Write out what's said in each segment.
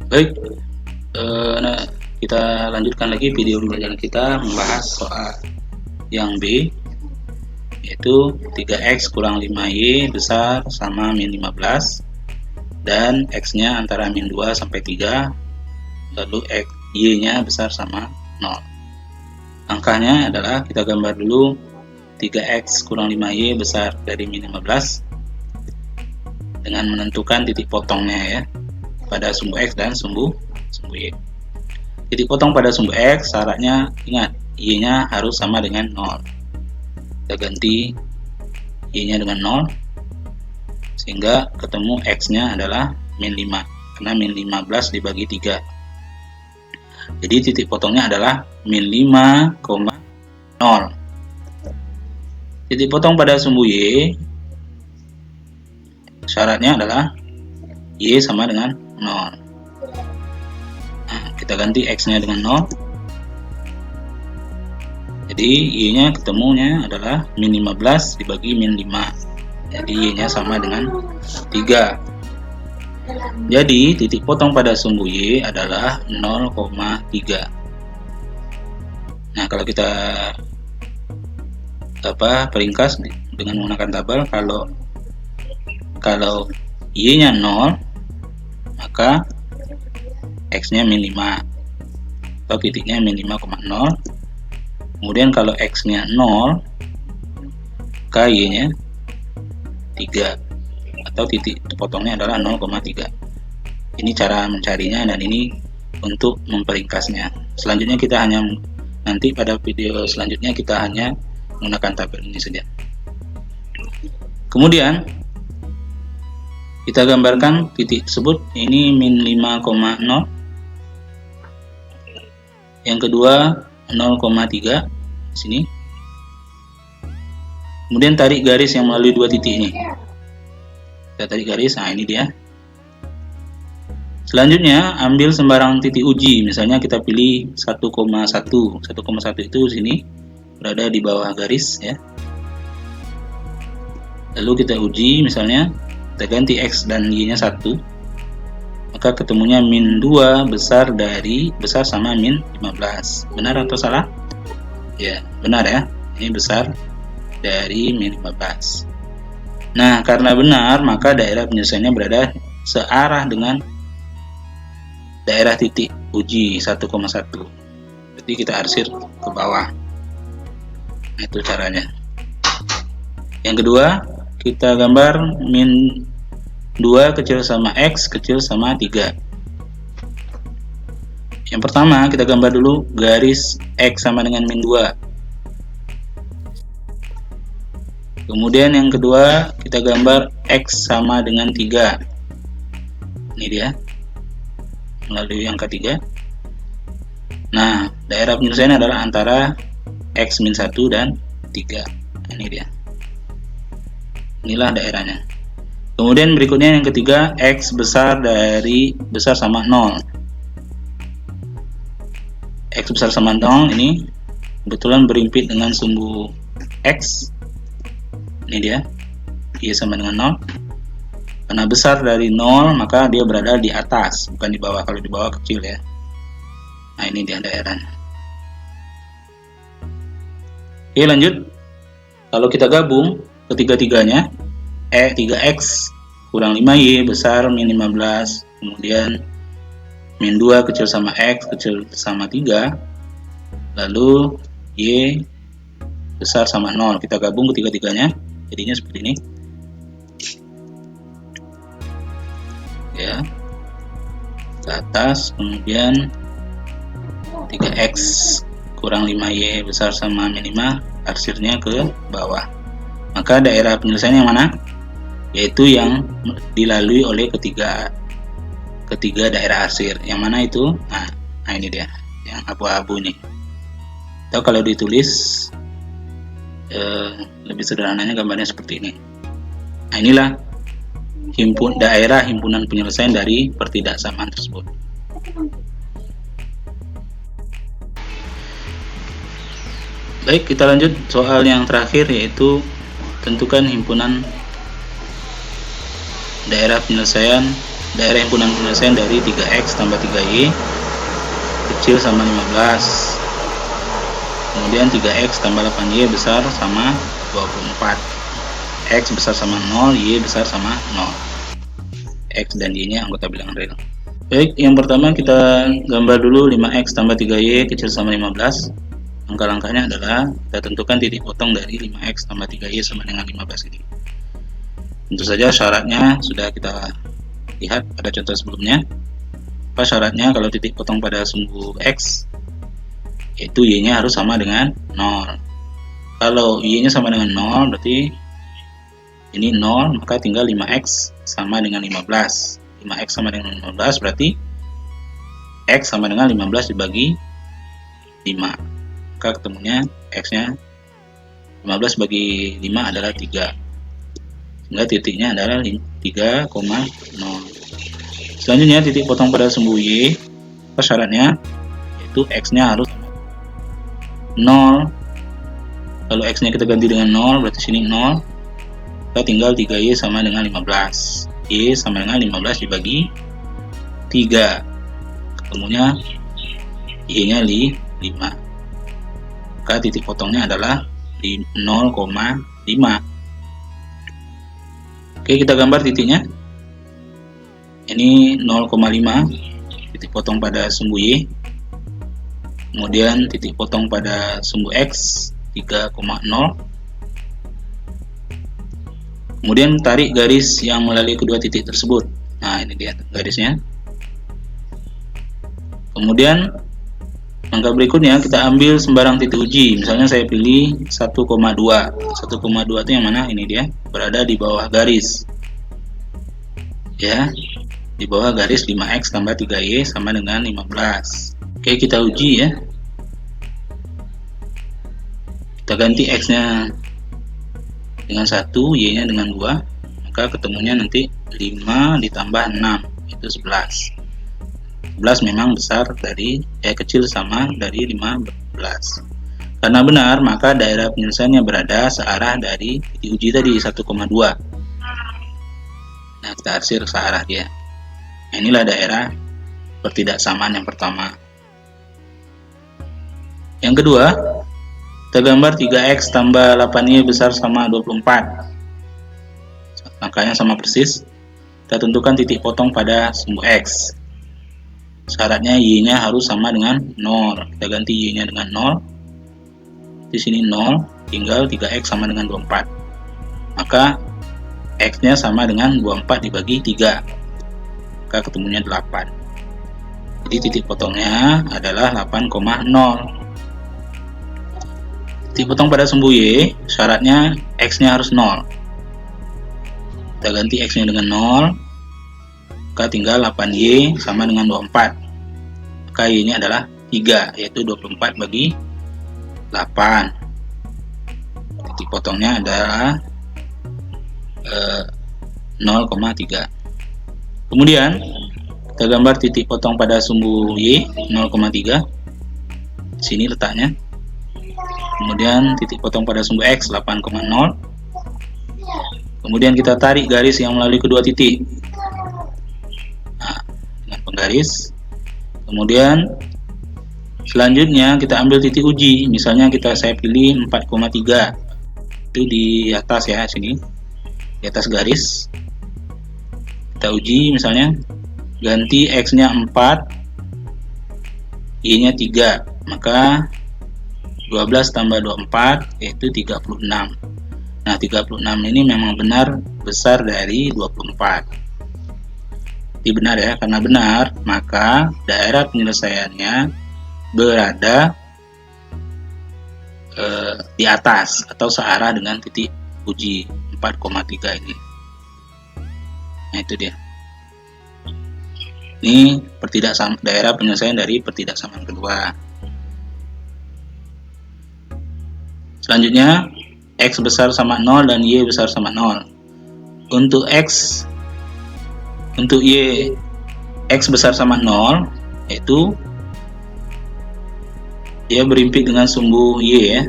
Baik, nah, kita lanjutkan lagi video pembelajaran kita membahas soal yang B, yaitu 3x kurang 5y besar sama min 15 dan x-nya antara min 2 sampai 3, lalu y-nya besar sama 0. Angkanya adalah kita gambar dulu 3x kurang 5y besar dari min 15 dengan menentukan titik potongnya ya pada sumbu x dan sumbu y. Titik potong pada sumbu x syaratnya, ingat, y-nya harus sama dengan 0. Kita ganti y-nya dengan 0 sehingga ketemu x-nya adalah min 5 karena min 15 dibagi 3. Jadi titik potongnya adalah min 5,0. Titik potong pada sumbu y syaratnya adalah y sama dengan 0. Nah, kita ganti x-nya dengan 0. Jadi y-nya ketemunya adalah min 15 dibagi min 5. Jadi y-nya sama dengan 3. Jadi titik potong pada sumbu y adalah 0,3. Nah, kalau kita peringkas dengan menggunakan tabel, kalau y-nya 0, maka x-nya min 5 atau titiknya min 5,0. Kemudian kalau x-nya 0, maka y-nya 3 atau titik potongnya adalah 0,3. Ini cara mencarinya dan ini untuk memperingkasnya. Selanjutnya kita hanya nanti pada video selanjutnya kita hanya menggunakan tabel ini saja. Kemudian kita gambarkan titik tersebut, ini min 5,0, yang kedua 0,3 di sini. Kemudian tarik garis yang melalui dua titik ini. Kita tarik garis, nah ini dia. Selanjutnya ambil sembarang titik uji, misalnya kita pilih 1,1. 1,1 itu sini berada di bawah garis ya. Lalu kita uji, misalnya kita ganti x dan y-nya 1, maka ketemunya min 2 besar sama min 15. Benar atau salah? Ya, benar ya. Ini besar dari min 15. Nah, karena benar, maka daerah penyelesaiannya berada searah dengan daerah titik uji 1,1. Jadi kita arsir ke bawah. Nah, itu caranya. Yang kedua, kita gambar min 2 kecil sama x kecil sama 3. Yang pertama, kita gambar dulu garis x sama dengan min 2. Kemudian yang kedua, kita gambar x sama dengan 3. Ini dia, melalui angka 3. Nah, daerah penyelesaian adalah antara x min 1 dan 3. Ini dia. Inilah daerahnya. Kemudian berikutnya yang ketiga, x besar sama 0. X besar sama 0 ini kebetulan berimpit dengan sumbu x. Ini dia, y sama dengan 0. Karena besar dari 0, maka dia berada di atas, bukan di bawah. Kalau di bawah kecil ya. Nah, ini dia daerahnya. Oke, lanjut. Kalau kita gabung ketiga-tiganya, 3x kurang 5y besar min 15, kemudian min 2 kecil sama x kecil sama 3, lalu y besar sama 0. Kita gabung ketiga-tiganya, jadinya seperti ini ya, ke atas. Kemudian 3x kurang 5y besar sama min 5, arsirnya ke bawah. Maka daerah penyelesaian yang mana? Yaitu yang dilalui oleh ketiga daerah arsir. Yang mana itu? Nah ini dia, yang abu-abu nih. Atau kalau ditulis lebih sederhananya gambarnya seperti ini. Nah, inilah daerah himpunan penyelesaian dari pertidaksamaan tersebut. Baik, kita lanjut soal yang terakhir, yaitu tentukan himpunan daerah penyelesaian daerah himpunan penyelesaian dari 3x tambah 3y kecil sama 15. Kemudian 3x tambah 8y besar sama 24. X besar sama 0, y besar sama 0. X dan y nya anggota bilangan real. Baik, yang pertama kita gambar dulu 5x tambah 3y kecil sama 15. Langkah-langkahnya adalah kita tentukan titik potong dari 5x tambah 3y sama dengan 15 ini. Tentu saja syaratnya sudah kita lihat pada contoh sebelumnya. Apa syaratnya? Kalau titik potong pada sumbu x, yaitu y nya harus sama dengan 0. Kalau y nya sama dengan 0, berarti ini 0, maka tinggal 5x sama dengan 15. 5x sama dengan 15 berarti x sama dengan 15 dibagi 5. Maka ketemunya x nya 15 bagi 5 adalah 3. Sehingga titiknya adalah 3,0. Selanjutnya titik potong pada sumbu y, apa syaratnya? Yaitu x nya harus 0. Kalau x nya kita ganti dengan 0, berarti sini 0. Kita tinggal 3y sama dengan 15. Y sama dengan 15 dibagi 3. Ketemunya y nya 5. Maka titik potongnya adalah di 0,5. Oke, kita gambar titiknya. Ini 0,5 titik potong pada sumbu y. Kemudian titik potong pada sumbu x 3,0. Kemudian tarik garis yang melalui kedua titik tersebut. Nah, ini dia garisnya. Kemudian langkah berikutnya kita ambil sembarang titik uji. Misalnya saya pilih 1,2. 1,2 itu yang mana? Ini dia, berada di bawah garis. Ya, di bawah garis 5x tambah 3y sama dengan 15. Oke, kita uji ya. Kita ganti x-nya dengan 1, y-nya dengan 2, maka ketemunya nanti 5 ditambah 6, itu 11. 11 memang besar dari, kecil sama dari 15. Karena benar, maka daerah penyelesaiannya berada searah dari titik uji tadi, 1,2. Nah, kita arsir searah dia. Nah, inilah daerah pertidaksamaan yang pertama. Yang kedua, kita gambar 3x tambah 8y besar sama 24. Langkahnya sama persis. Kita tentukan titik potong pada sumbu x. Syaratnya y-nya harus sama dengan 0. Kita ganti y-nya dengan 0. Di sini 0, tinggal 3x sama dengan 24. Maka x-nya sama dengan 24 dibagi 3. Maka ketemunya 8. Jadi titik potongnya adalah 8,0. Titik potong pada sumbu y, syaratnya x-nya harus 0. Kita ganti x-nya dengan 0, maka tinggal 8y sama dengan 24. Maka y-nya adalah 3, yaitu 24 bagi 8. Titik potongnya adalah 0,3. Kemudian kita gambar titik potong pada sumbu y 0,3. Sini letaknya. Kemudian titik potong pada sumbu x 8,0. Kemudian kita tarik garis yang melalui kedua titik. Nah, dengan penggaris. Kemudian selanjutnya kita ambil titik uji. Misalnya saya pilih 4,3. Itu di atas ya, sini. Di atas garis. Kita uji misalnya ganti x-nya 4, y-nya 3. Maka 12 tambah 24 yaitu 36. Nah, 36 ini memang benar besar dari 24. Jadi benar ya, karena benar maka daerah penyelesaiannya berada di atas atau searah dengan titik uji 4,3 ini. Nah, itu dia. Ini daerah penyelesaian dari pertidaksamaan kedua. Selanjutnya, x besar sama 0 dan y besar sama 0. Untuk y, x besar sama 0, yaitu dia berimpit dengan sumbu y ya.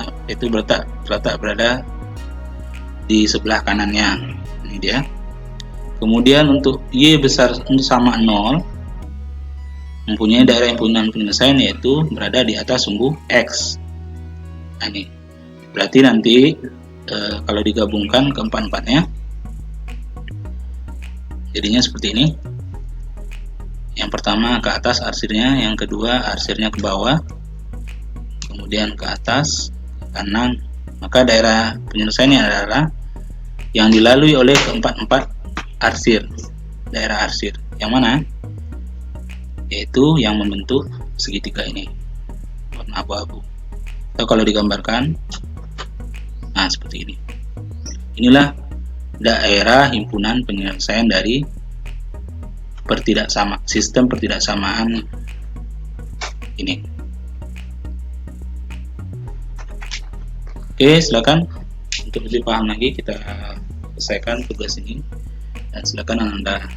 Nah, itu berada di sebelah kanannya. Ini dia. Kemudian untuk Y besar sama 0, mempunyai daerah himpunan penyelesaian yaitu berada di atas sumbu X. Nah, ini berarti nanti kalau digabungkan keempat-empatnya jadinya seperti ini. Yang pertama ke atas arsirnya, yang kedua arsirnya ke bawah, kemudian ke atas, ke kanan. Maka daerah penyelesaiannya adalah yang dilalui oleh keempat-empat arsir, daerah arsir. Yang mana? Yaitu yang membentuk segitiga ini, warna abu-abu. Atau kalau digambarkan, nah seperti ini. Inilah daerah himpunan penyelesaian dari sistem pertidaksamaan ini. Oke, silakan untuk lebih paham lagi kita selesaikan tugas ini, dan silakan Anda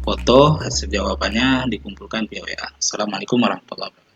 foto hasil jawabannya dikumpulkan via WA. Assalamualaikum warahmatullahi wabarakatuh.